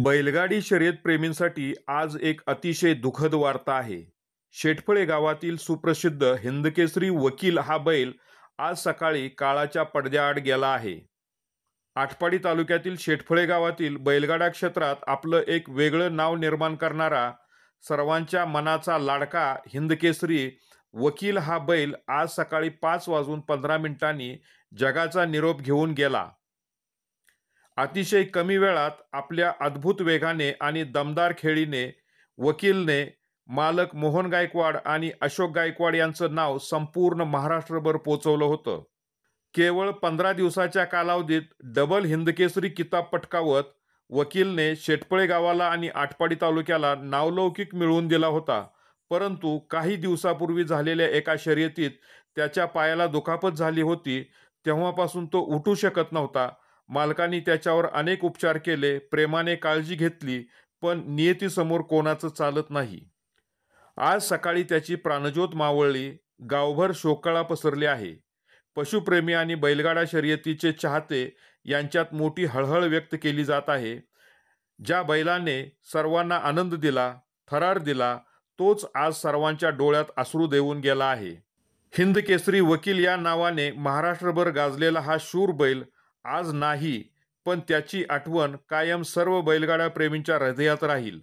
बैलगाडी शर्यत प्रेमींसाठी आज एक अतिशय दुःखद वार्ता आहे. शेटफळे गावातील सुप्रसिद्ध हिंदकेसरी वकील हा बैल आज सकाळी काळाच्या पडद्याआड गेला आहे. आटपाडी तालुक्यातील शेटफळे गावातील बैलगाडा क्षेत्रात आपलं एक वेगळं नाव निर्माण करणारा, सर्वांच्या मनाचा लाडका हिंदकेसरी वकील हा बैल आज सकाळी 5:15 जगाचा निरोप घेऊन गेला. अतिशय कमी वेळात आपल्या अद्भुत वेगाने आणि दमदार खेळीने वकीलने मालक मोहन गायकवाड आणि अशोक गायकवाड यांचं नाव संपूर्ण महाराष्ट्रभर पोचवलं होतं. केवळ 15 दिवसाच्या कालावधीत डबल हिंदकेसरी किताब पटकावत वकीलने शेटपळे गावाला आणि आटपाडी तालुक्याला नावलौकिक मिळवून दिला होता. परंतु काही दिवसापूर्वी झालेल्या एका शर्यतीत त्याच्या पायाला दुखापत झाली होती. तेव्हापासून तो उठू शकत नव्हता. मालकांनी त्याच्यावर अनेक उपचार केले, प्रेमाने काळजी घेतली, पण नियतीसमोर कोणाचं चालत नाही. आज सकाळी त्याची प्राणज्योत मावळली. गावभर शोककळा पसरली आहे. पशुप्रेमी आणि बैलगाडा शर्यतीचे चाहते यांच्यात मोठी हळहळ व्यक्त केली जात आहे. ज्या बैलाने सर्वांना आनंद दिला, थरार दिला, तोच आज सर्वांच्या डोळ्यात अश्रू देऊन गेला आहे. हिंद केसरी वकील या नावाने महाराष्ट्रभर गाजलेला हा शूर बैल आज नाही, पण त्याची आठवण कायम सर्व बैलगाडा प्रेमींच्या हृदयात राहील.